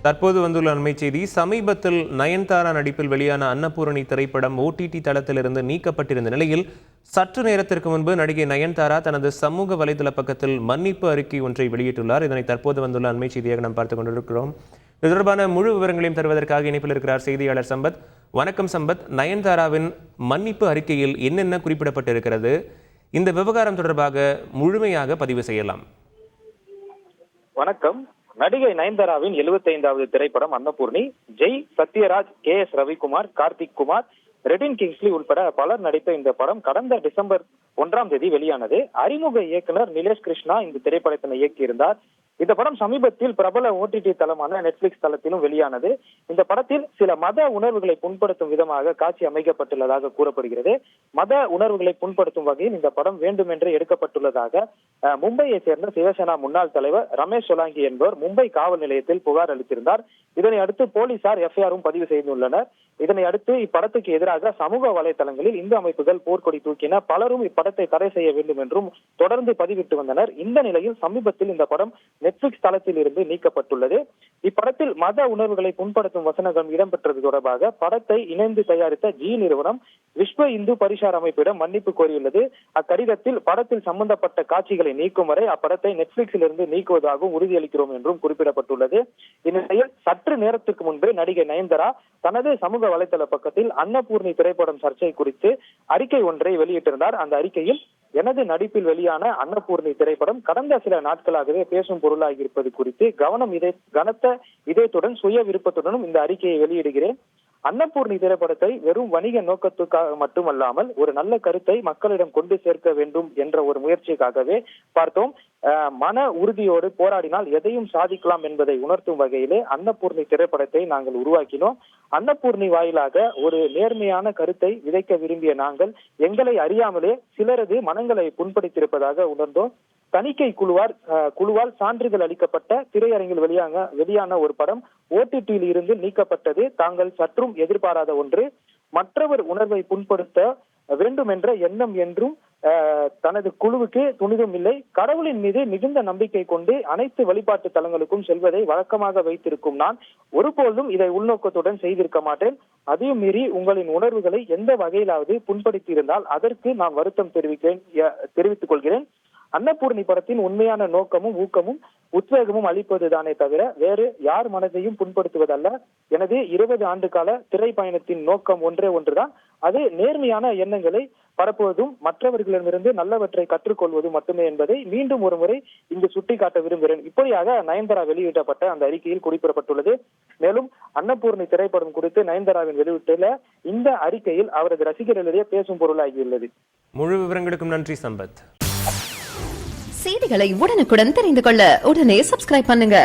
தற்போது வந்துள்ள அண்மை செய்தி. சமீபத்தில் நயன்தாரா நடிப்பில் வெளியான அன்னபூரணி திரைப்படம் OTT தளத்திலிருந்து நீக்கப்பட்டிருந்த நிலையில் சற்று நேரத்திற்கு முன்பு நடிகை நயன்தாரா தனது சமூக வலைதள பக்கத்தில் மன்னிப்பு அறிக்கை ஒன்றை வெளியிட்டுள்ளார். இதனை தற்போது வந்துள்ள அண்மை செய்தியாக நாம் பார்த்துக் கொண்டிருக்கிறோம். இது தொடர்பான முழு விவரங்களையும் தருவதற்காக இணைப்பில் இருக்கிறார் செய்தியாளர் சம்பத். வணக்கம் சம்பத். நயன்தாராவின் மன்னிப்பு அறிக்கையில் என்னென்ன குறிப்பிடப்பட்டிருக்கிறது? இந்த விவகாரம் தொடர்பாக முழுமையாக பதிவு செய்யலாம். வணக்கம். நடிகை நயன்தாராவின் 75வது திரைப்படம் அன்னபூர்ணி. ஜெய், சத்யராஜ், KS ரவிக்குமார், கார்த்திக் குமார், ரெடின் கிங்ஸ்லி உட்பட பலர் நடித்த இந்த படம் கடந்த டிசம்பர் 1ஆம் தேதி வெளியானது. அறிமுக இயக்குனர் நிலேஷ் கிருஷ்ணா இந்த திரைப்படத்தினை இயக்கியிருந்தார். இந்த படம் சமீபத்தில் பிரபல OTT தளமான நெட்ஃபிளிக்ஸ் தளத்திலும் வெளியானது. இந்த படத்தில் சில மத உணர்வுகளை புண்படுத்தும் விதமாக காட்சி அமைக்கப்பட்டுள்ளதாக கூறப்படுகிறது. மத உணர்வுகளை புண்படுத்தும் வகையில் இந்த படம் வேண்டுமென்றே எடுக்கப்பட்டுள்ளதாக மும்பையை சேர்ந்த சிவசேனா முன்னாள் தலைவர் ரமேஷ் சொலாங்கி என்பவர் மும்பை காவல் நிலையத்தில் புகார் அளித்திருந்தார். இதனை அடுத்து போலீசார் FIR-ம் பதிவு செய்துள்ளனர். இதனை அடுத்து இப்படத்துக்கு எதிராக சமூக வலைதளங்களில் இந்து அமைப்புகள் போர்க்கொடி தூக்கின. பலரும் இப்படத்தை தடை செய்ய வேண்டும் என்றும் தொடர்ந்து பதிவிட்டு வந்தனர். இந்த நிலையில் சமீபத்தில் இந்த படம் நெட்ஃபிளிக்ஸ் தளத்தில் இருந்து நீக்கப்பட்டுள்ளது. இப்படத்தில் மத உணர்வுகளை புண்படுத்தும் வசனங்கள் இடம்பெற்றது தொடர்பாக படத்தை இணைந்து தயாரித்த ஜி நிறுவனம் விஸ்வ இந்து பரிசார் அமைப்பிடம் மன்னிப்பு கோரியுள்ளது. அக்கடிதத்தில் படத்தில் சம்பந்தப்பட்ட காட்சிகளை நீக்கும் வரை அப்படத்தை நெட்ஃபிளிக்ஸில் இருந்து நீக்குவதாகவும் உறுதியளிக்கிறோம் என்றும் குறிப்பிடப்பட்டுள்ளது. இந்நிலையில் சற்று நேரத்துக்கு முன்பே நடிகை நயன்தாரா தனது சமூக வலைதள பக்கத்தில் அன்னபூர்ணி திரைப்படம் சர்ச்சை குறித்து அறிக்கை ஒன்றை வெளியிட்டிருந்தார். அந்த அறிக்கையில் எனது நடிப்பில் வெளியான அன்னபூர்ணி திரைப்படம் கடந்த சில நாட்களாகவே பேசும் பொருளாகி இருப்பது குறித்து கனத்த இதயத்துடன் சுய விருப்பத்துடனும் இந்த அறிக்கையை வெளியிடுகிறேன். அன்னபூர்ணி திரைப்படத்தை வெறும் வணிக நோக்கத்துக்காக மட்டுமல்லாமல் ஒரு நல்ல கருத்தை மக்களிடம் கொண்டு சேர்க்க வேண்டும் என்ற ஒரு முயற்சிக்காகவே பார்த்தோம். மன உறுதியோடு போராடினால் எதையும் சாதிக்கலாம் என்பதை உணர்த்தும் வகையிலே அன்னபூர்ணி திரைப்படத்தை நாங்கள் உருவாக்கினோம். அன்னபூர்ணி வாயிலாக ஒரு நேர்மையான கருத்தை விதைக்க விரும்பிய நாங்கள் எங்களை அறியாமலே சிலரது மனங்களை புண்படுத்தியிருப்பதாக உணர்ந்தோம். தணிக்கை குழுவால் சான்றிதழ் அளிக்கப்பட்ட திரையரங்கில் வெளியான ஒரு படம் OTT-யில் இருந்து நீக்கப்பட்டது தாங்கள் சற்றும் எதிர்பாராத ஒன்று. மற்றவர் உணர்வை புண்படுத்த வேண்டும் என்ற எண்ணம் என்றும் தனது குழுவுக்கு துணிதும் இல்லை. கடவுளின் மீது மிகுந்த நம்பிக்கை கொண்டு அனைத்து வழிபாட்டு தலங்களுக்கும் செல்வதை வழக்கமாக வைத்திருக்கும் நான் ஒருபோதும் இதை உள்நோக்கத்துடன் செய்திருக்க மாட்டேன். அதையும் மீறி உங்களின் உணர்வுகளை எந்த வகையிலாவது புண்படுத்தி இருந்தால் அதற்கு நான் வருத்தம் தெரிவித்துக் கொள்கிறேன். அன்னபூர்ணி படத்தின் உண்மையான நோக்கமும் ஊக்கமும் உத்வேகமும் அளிப்பதுதானே தவிர வேறு யார் மனதையும் புண்படுத்துவதல்ல. எனது 20 ஆண்டு கால திரை பயணத்தின் நோக்கம் ஒன்றுதான். அது நேர்மையான எண்ணங்களை பரப்புவதும் மற்றவர்களிடமிருந்து நல்லவற்றை கற்றுக்கொள்வதும் மட்டுமே என்பதை மீண்டும் ஒரு முறை இங்கு சுட்டிக்காட்ட விரும்புகிறேன். இப்படியாக நயன்தாரா வெளியிடப்பட்ட அந்த அறிக்கையில் குறிப்பிடப்பட்டுள்ளது. மேலும் அன்னபூர்ணி திரைப்படம் குறித்து நயன்தாராவின் வெளியிட்டுள்ள இந்த அறிக்கையில் அவரது ரசிகர்களிடையே பேசும் பொருளாகியுள்ளது. முழு விவரங்களுக்கும் நன்றி சம்பத். செய்திகளை உடனுக்குடன் தெரிந்து கொள்ள உடனே சப்ஸ்கிரைப் பண்ணுங்க.